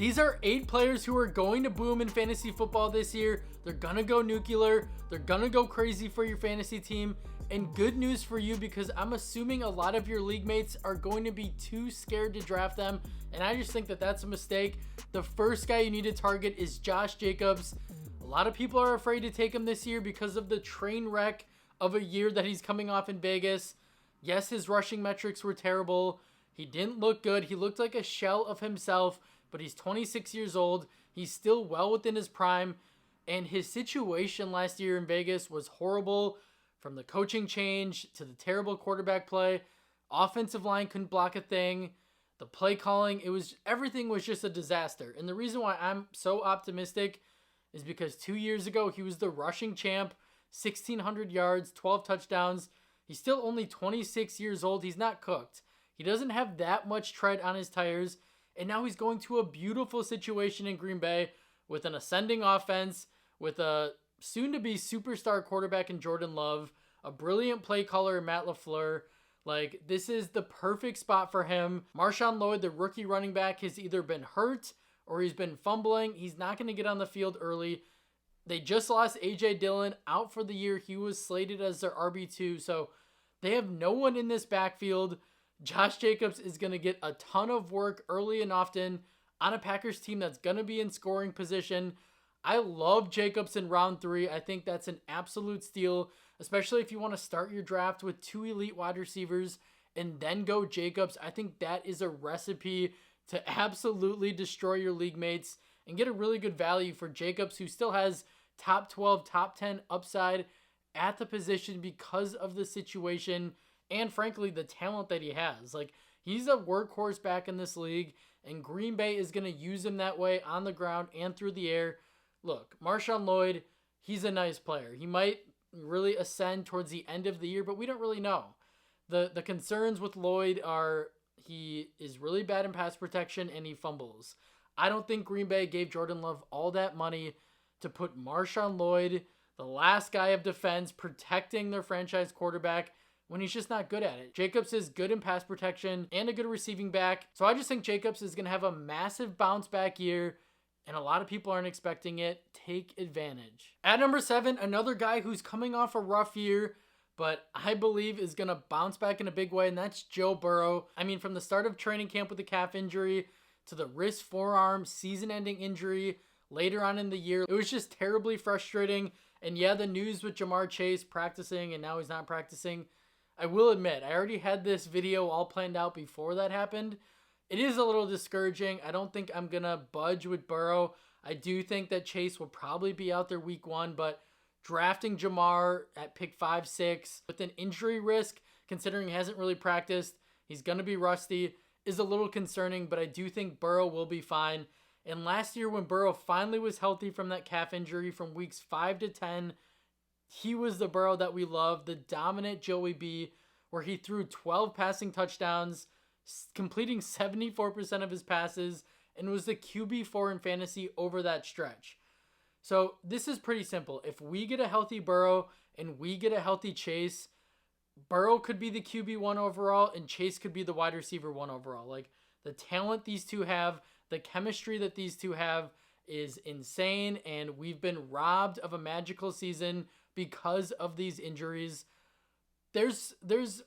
These are 8 players who are going to boom in fantasy football this year. They're going to go nuclear. They're going to go crazy for your fantasy team. And good news for you, because I'm assuming a lot of your league mates are going to be too scared to draft them. And I just think that that's a mistake. The first guy you need to target is Josh Jacobs. A lot of people are afraid to take him this year because of the train wreck of a year that he's coming off in Vegas. Yes, his rushing metrics were terrible. He didn't look good. He looked like a shell of himself, but he's 26 years old. He's still well within his prime. And his situation last year in Vegas was horrible. From the coaching change to the terrible quarterback play, offensive line couldn't block a thing. The play calling, everything was just a disaster. And the reason why I'm so optimistic is because 2 years ago, he was the rushing champ, 1,600 yards, 12 touchdowns. He's still only 26 years old. He's not cooked. He doesn't have that much tread on his tires. And now he's going to a beautiful situation in Green Bay with an ascending offense, with a soon-to-be superstar quarterback in Jordan Love, a brilliant play caller in Matt LaFleur. Like, this is the perfect spot for him. Marshawn Lloyd, the rookie running back, has either been hurt or he's been fumbling. He's not going to get on the field early. They just lost A.J. Dillon out for the year. He was slated as their RB2, so they have no one in this backfield. Josh Jacobs is going to get a ton of work early and often on a Packers team that's going to be in scoring position. I love Jacobs in round 3. I think that's an absolute steal, especially if you want to start your draft with 2 elite wide receivers and then go Jacobs. I think that is a recipe to absolutely destroy your league mates and get a really good value for Jacobs, who still has top 12, top 10 upside at the position because of the situation and, frankly, the talent that he has. Like, he's a workhorse back in this league, and Green Bay is going to use him that way on the ground and through the air. Look, Marshawn Lloyd, he's a nice player. He might really ascend towards the end of the year, but we don't really know. The concerns with Lloyd are he is really bad in pass protection and he fumbles. I don't think Green Bay gave Jordan Love all that money to put Marshawn Lloyd, the last guy of defense, protecting their franchise quarterback when he's just not good at it. Jacobs is good in pass protection and a good receiving back. So I just think Jacobs is going to have a massive bounce back year, and a lot of people aren't expecting it. Take advantage. At number 7, another guy who's coming off a rough year, but I believe is going to bounce back in a big way, and that's Joe Burrow. I mean, from the start of training camp with the calf injury to the wrist forearm season-ending injury later on in the year, it was just terribly frustrating. And yeah, the news with Jamar Chase practicing and now he's not practicing, I will admit, I already had this video all planned out before that happened. It is a little discouraging. I don't think I'm going to budge with Burrow. I do think that Chase will probably be out there week 1, but drafting Jamar at pick 5, 6 with an injury risk, considering he hasn't really practiced, he's going to be rusty, is a little concerning, but I do think Burrow will be fine. And last year when Burrow finally was healthy from that calf injury from weeks 5 to 10, he was the Burrow that we love, the dominant Joey B, where he threw 12 passing touchdowns, completing 74% of his passes, and was the QB4 in fantasy over that stretch. So this is pretty simple. If we get a healthy Burrow and we get a healthy Chase, Burrow could be the QB1 overall and Chase could be the wide receiver 1 overall. Like, the talent these two have, the chemistry that these two have is insane, and we've been robbed of a magical season because of these injuries. There's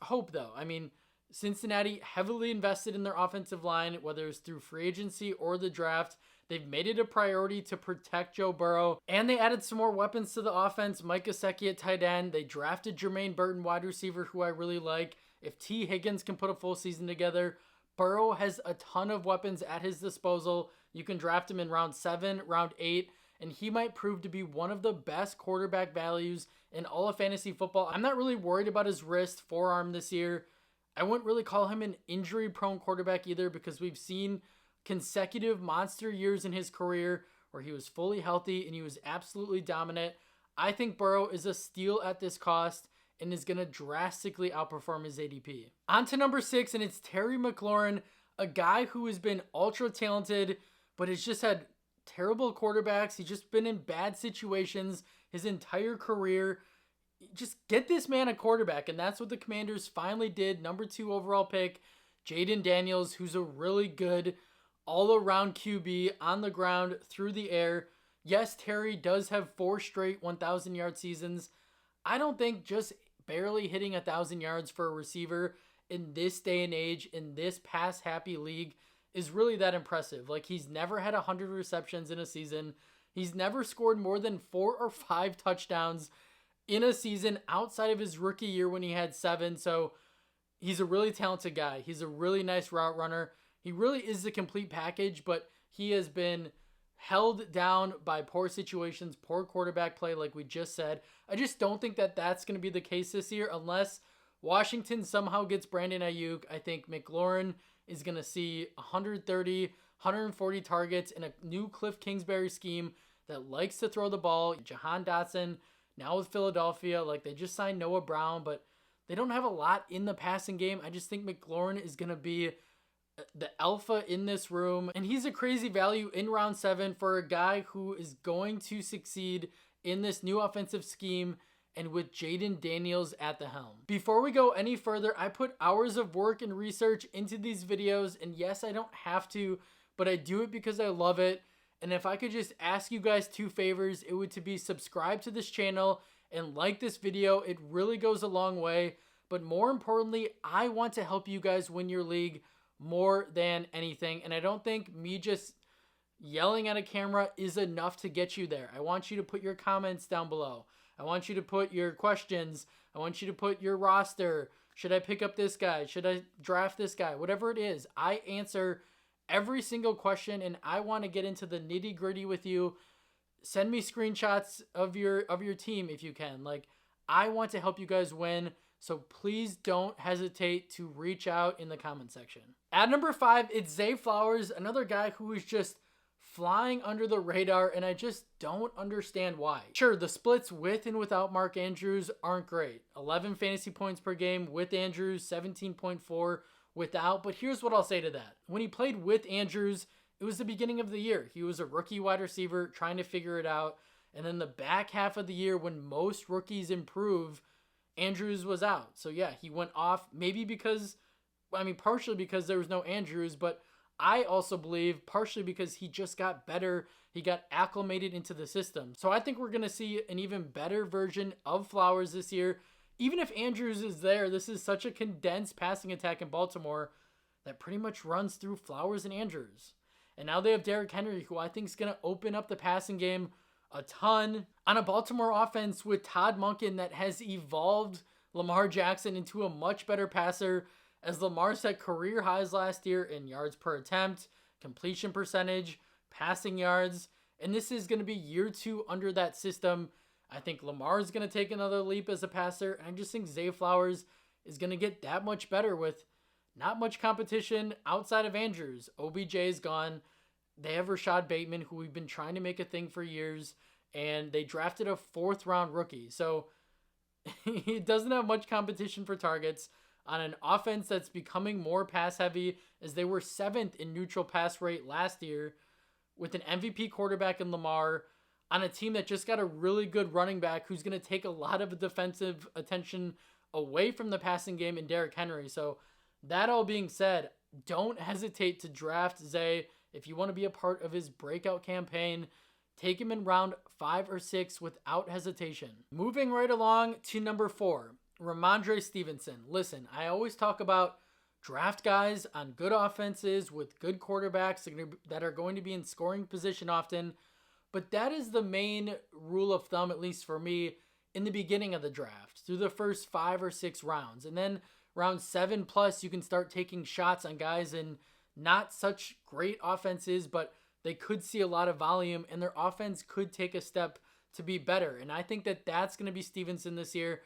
hope, though. I mean, Cincinnati heavily invested in their offensive line, whether it's through free agency or the draft. They've made it a priority to protect Joe Burrow, and they added some more weapons to the offense. Mike Gesicki at tight end. They drafted Jermaine Burton, wide receiver, who I really like. If T. Higgins can put a full season together, Burrow has a ton of weapons at his disposal. You can draft him in round 7, round 8, and he might prove to be one of the best quarterback values in all of fantasy football. I'm not really worried about his wrist, forearm this year. I wouldn't really call him an injury-prone quarterback either, because we've seen consecutive monster years in his career where he was fully healthy and he was absolutely dominant. I think Burrow is a steal at this cost and is going to drastically outperform his ADP. On to number 6, and it's Terry McLaurin, a guy who has been ultra talented, but has just had terrible quarterbacks. He's just been in bad situations his entire career. Just get this man a quarterback, and that's what the Commanders finally did. Number 2 overall pick, Jaden Daniels, who's a really good all-around QB on the ground, through the air. Yes, Terry does have 4 straight 1,000-yard seasons. I don't think just barely hitting 1,000 yards for a receiver in this day and age, in this pass-happy league, is really that impressive. Like, he's never had 100 receptions in a season. He's never scored more than 4 or 5 touchdowns in a season outside of his rookie year when he had 7. So he's a really talented guy. He's a really nice route runner. He really is the complete package, but he has been held down by poor situations, poor quarterback play, like we just said. I just don't think that that's going to be the case this year unless Washington somehow gets Brandon Ayuk. I think McLaurin is going to see 130, 140 targets in a new Cliff Kingsbury scheme that likes to throw the ball. Jahan Dotson, now with Philadelphia, like they just signed Noah Brown, but they don't have a lot in the passing game. I just think McLaurin is going to be the alpha in this room, and he's a crazy value in round 7 for a guy who is going to succeed in this new offensive scheme and with Jaden Daniels at the helm. Before we go any further, I put hours of work and research into these videos, and yes, I don't have to, but I do it because I love it. And if I could just ask you guys 2 favors, it would to be subscribe to this channel and like this video. It really goes a long way, but more importantly, I want to help you guys win your league more than anything. And I don't think me just yelling at a camera is enough to get you there. I want you to put your comments down below. I want you to put your questions. I want you to put your roster. Should I pick up this guy? Should I draft this guy? Whatever it is, I answer every single question, and I want to get into the nitty gritty with you. Send me screenshots of your team if you can. Like, I want to help you guys win. So please don't hesitate to reach out in the comment section. At number 5, it's Zay Flowers, another guy who is just flying under the radar, and I just don't understand why. Sure, the splits with and without Mark Andrews aren't great. 11 fantasy points per game with Andrews, 17.4 without, but here's what I'll say to that. When he played with Andrews, it was the beginning of the year. He was a rookie wide receiver trying to figure it out, and then the back half of the year when most rookies improve, Andrews was out. So yeah, he went off, maybe because, partially because there was no Andrews, but I also believe partially because he just got better. He got acclimated into the system. So I think we're going to see an even better version of Flowers this year. Even if Andrews is there, this is such a condensed passing attack in Baltimore that pretty much runs through Flowers and Andrews. And now they have Derrick Henry, who I think is going to open up the passing game a ton on a Baltimore offense with Todd Monken that has evolved Lamar Jackson into a much better passer, as Lamar set career highs last year in yards per attempt, completion percentage, passing yards, and this is going to be year 2 under that system. I think Lamar is going to take another leap as a passer, and I just think Zay Flowers is going to get that much better with not much competition outside of Andrews. OBJ is gone. They have Rashad Bateman, who we've been trying to make a thing for years, and they drafted a 4th-round rookie. So he doesn't have much competition for targets on an offense that's becoming more pass-heavy, as they were 7th in neutral pass rate last year with an MVP quarterback in Lamar, on a team that just got a really good running back who's going to take a lot of defensive attention away from the passing game in Derrick Henry. So that all being said, don't hesitate to draft Zay. If you want to be a part of his breakout campaign, take him in round 5 or 6 without hesitation. Moving right along to number 4, Rhamondre Stevenson. Listen, I always talk about draft guys on good offenses with good quarterbacks that are going to be in scoring position often, but that is the main rule of thumb, at least for me, in the beginning of the draft, through the first 5 or 6 rounds. And then round 7 plus, you can start taking shots on guys in not such great offenses, but they could see a lot of volume, and their offense could take a step to be better. And I think that that's going to be Stevenson this year.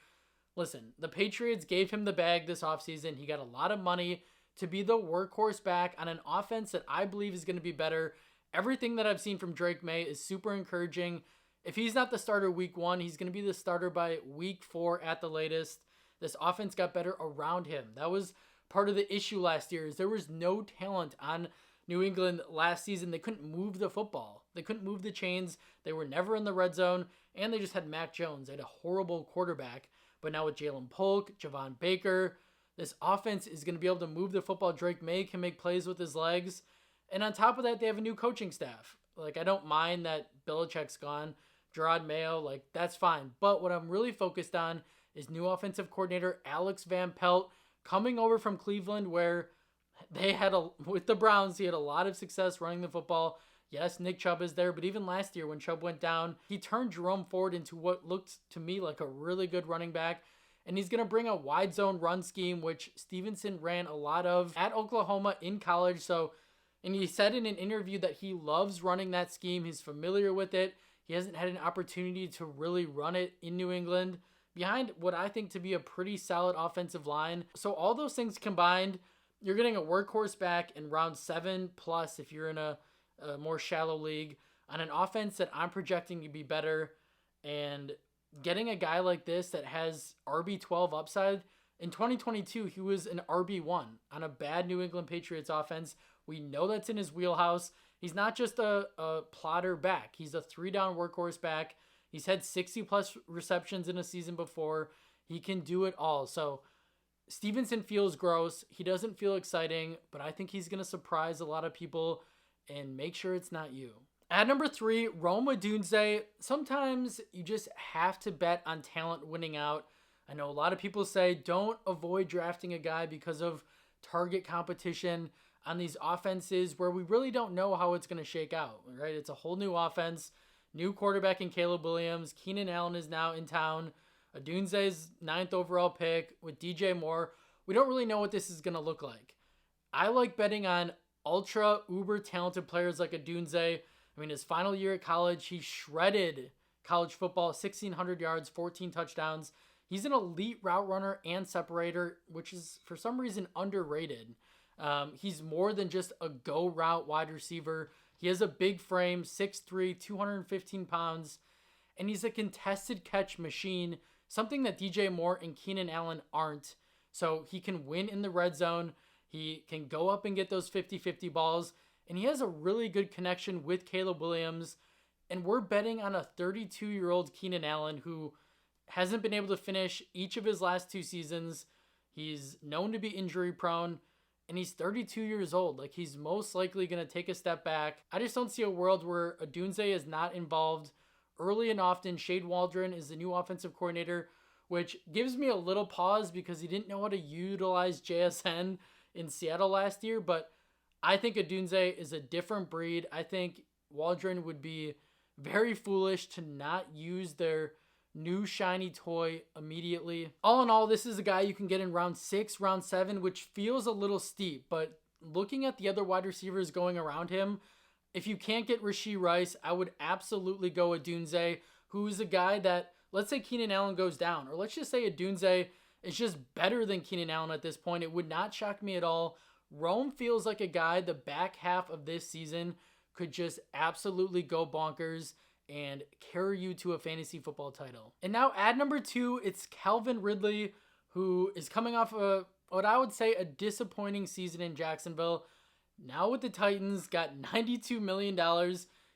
Listen, the Patriots gave him the bag this offseason. He got a lot of money to be the workhorse back on an offense that I believe is going to be better. Everything that I've seen from Drake May is super encouraging. If he's not the starter week 1, he's going to be the starter by week 4 at the latest. This offense got better around him. That was part of the issue last year, is there was no talent on New England last season. They couldn't move the football. They couldn't move the chains. They were never in the red zone, and they just had Mac Jones. They had a horrible quarterback. But now with Jalen Polk, Javon Baker, this offense is going to be able to move the football. Drake May can make plays with his legs. And on top of that, they have a new coaching staff. Like, I don't mind that Belichick's gone. Gerard Mayo, like, that's fine. But what I'm really focused on is new offensive coordinator Alex Van Pelt coming over from Cleveland, where with the Browns, he had a lot of success running the football. Yes, Nick Chubb is there, but even last year when Chubb went down, he turned Jerome Ford into what looked to me like a really good running back. And he's going to bring a wide zone run scheme, which Stevenson ran a lot of at Oklahoma in college. And he said in an interview that he loves running that scheme. He's familiar with it. He hasn't had an opportunity to really run it in New England behind what I think to be a pretty solid offensive line. So all those things combined, you're getting a workhorse back in round 7+ if you're in a more shallow league on an offense that I'm projecting to be better, and getting a guy like this that has RB12 upside. In 2022, he was an RB1 on a bad New England Patriots offense. We know that's in his wheelhouse. He's not just a plotter back. He's a 3-down workhorse back. He's had 60+ receptions in a season before. He can do it all. So Stevenson feels gross. He doesn't feel exciting, but I think he's going to surprise a lot of people and make sure it's not you. At number 3, Rome Odunze. Sometimes you just have to bet on talent winning out. I know a lot of people say don't avoid drafting a guy because of target competition on these offenses where we really don't know how it's going to shake out, right? It's a whole new offense, new quarterback in Caleb Williams. Keenan Allen is now in town. Odunze's 9th overall pick with DJ Moore. We don't really know what this is going to look like. I like betting on ultra uber talented players like Odunze. I mean, his final year at college, he shredded college football, 1,600 yards, 14 touchdowns. He's an elite route runner and separator, which is for some reason underrated. He's more than just a go route wide receiver. He has a big frame, 6'3", 215 pounds, and he's a contested catch machine, something that DJ Moore and Keenan Allen aren't. So he can win in the red zone. He can go up and get those 50-50 balls, and he has a really good connection with Caleb Williams. And we're betting on a 32-year-old Keenan Allen who hasn't been able to finish each of his last 2 seasons. He's known to be injury prone, and he's 32 years old. Like, he's most likely going to take a step back. I just don't see a world where Odunze is not involved early and often. Shade Waldron is the new offensive coordinator, which gives me a little pause because he didn't know how to utilize JSN in Seattle last year, but I think Odunze is a different breed. I think Waldron would be very foolish to not use their new shiny toy immediately. All in all, this is a guy you can get in round 6, round 7, which feels a little steep, but looking at the other wide receivers going around him, if you can't get Rashee Rice, I would absolutely go Odunze, who's a guy that, let's say Keenan Allen goes down, or let's just say Odunze is just better than Keenan Allen at this point. It would not shock me at all. Rome feels like a guy the back half of this season could just absolutely go bonkers and carry you to a fantasy football title. And now at number 2, it's Calvin Ridley, who is coming off what I would say a disappointing season in Jacksonville. Now with the Titans, got $92 million.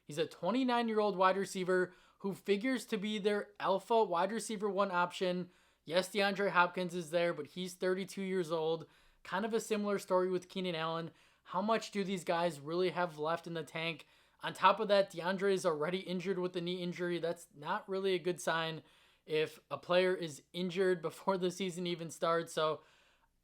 He's a 29-year-old wide receiver who figures to be their alpha wide receiver 1 option. Yes, DeAndre Hopkins is there, but he's 32 years old. Kind of a similar story with Keenan Allen. How much do these guys really have left in the tank? On top of that, DeAndre is already injured with a knee injury. That's not really a good sign if a player is injured before the season even starts. So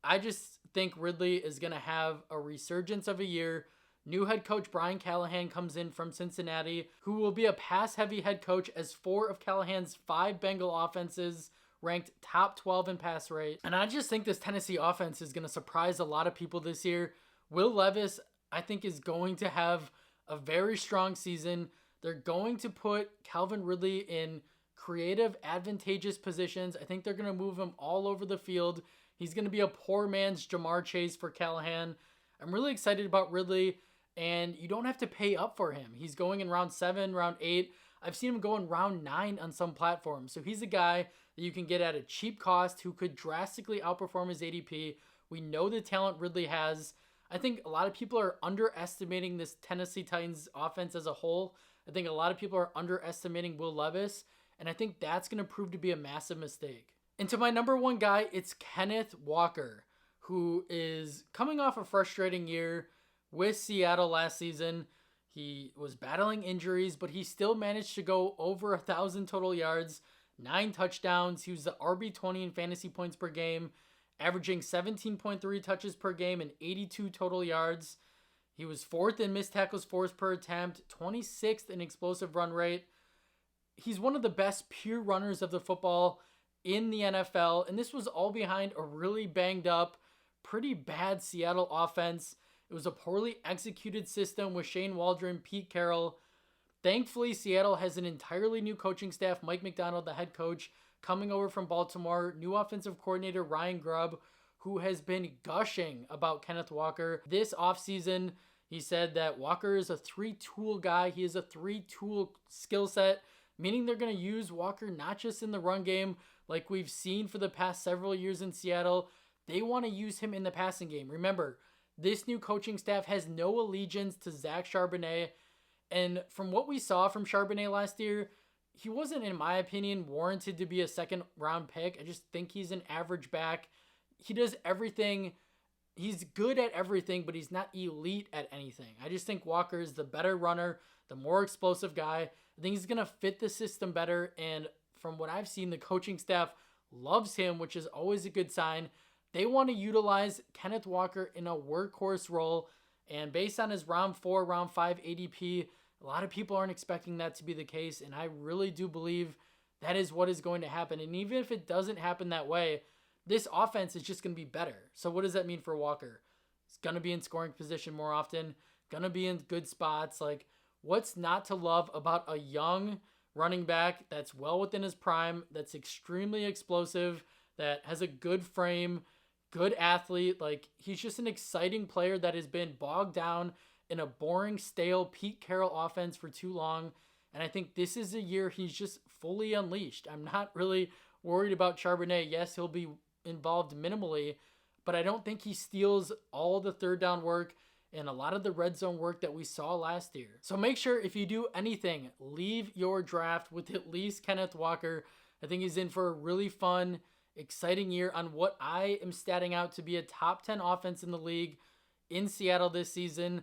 I just think Ridley is going to have a resurgence of a year. New head coach Brian Callahan comes in from Cincinnati, who will be a pass-heavy head coach as 4 of Callahan's 5 Bengal offenses ranked top 12 in pass rate. And I just think this Tennessee offense is going to surprise a lot of people this year. Will Levis, I think, is going to have a very strong season. They're going to put Calvin Ridley in creative, advantageous positions. I think they're going to move him all over the field. He's going to be a poor man's Jamar Chase for Callahan. I'm really excited about Ridley, and you don't have to pay up for him. He's going in round 7, round 8. I've seen him go in round 9 on some platforms. So he's a guy that you can get at a cheap cost who could drastically outperform his ADP. We know the talent Ridley has. I think a lot of people are underestimating this Tennessee Titans offense as a whole. I think a lot of people are underestimating Will Levis, and I think that's going to prove to be a massive mistake. And to my number 1 guy, it's Kenneth Walker, who is coming off a frustrating year with Seattle last season. He was battling injuries, but he still managed to go over 1,000 total yards, 9 touchdowns. He was the RB20 in fantasy points per game, averaging 17.3 touches per game and 82 total yards. He was 4th in missed tackles forced per attempt, 26th in explosive run rate. He's one of the best pure runners of the football in the NFL, and this was all behind a really banged up, pretty bad Seattle offense. It was a poorly executed system with Shane Waldron, Pete Carroll. Thankfully, Seattle has an entirely new coaching staff. Mike McDonald, the head coach, coming over from Baltimore. New offensive coordinator Ryan Grubb, who has been gushing about Kenneth Walker this offseason. He said that Walker is a 3-tool guy. He has a 3-tool skill set, meaning they're going to use Walker not just in the run game like we've seen for the past several years in Seattle. They want to use him in the passing game. Remember, this new coaching staff has no allegiance to Zach Charbonnet. And from what we saw from Charbonnet last year, he wasn't, in my opinion, warranted to be a second-round pick. I just think he's an average back. He does everything. He's good at everything, but he's not elite at anything. I just think Walker is the better runner, the more explosive guy. I think he's going to fit the system better. And from what I've seen, the coaching staff loves him, which is always a good sign. They want to utilize Kenneth Walker in a workhorse role. And based on his round 4, round 5 ADP, a lot of people aren't expecting that to be the case. And I really do believe that is what is going to happen. And even if it doesn't happen that way, this offense is just going to be better. So what does that mean for Walker? He's going to be in scoring position more often, going to be in good spots. Like, what's not to love about a young running back that's well within his prime, that's extremely explosive, that has a good frame, good athlete? Like, he's just an exciting player that has been bogged down in a boring, stale Pete Carroll offense for too long. And I think this is a year he's just fully unleashed. I'm not really worried about Charbonnet. Yes, he'll be involved minimally, but I don't think he steals all the third down work and a lot of the red zone work that we saw last year. So make sure if you do anything, leave your draft with at least Kenneth Walker. I think he's in for a really fun, exciting year on what I am statting out to be a top 10 offense in the league in Seattle this season.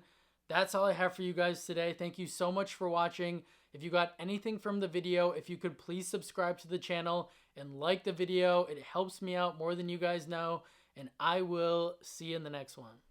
That's all I have for you guys today. Thank you so much for watching. If you got anything from the video, if you could please subscribe to the channel and like the video. It helps me out more than you guys know. And I will see you in the next one.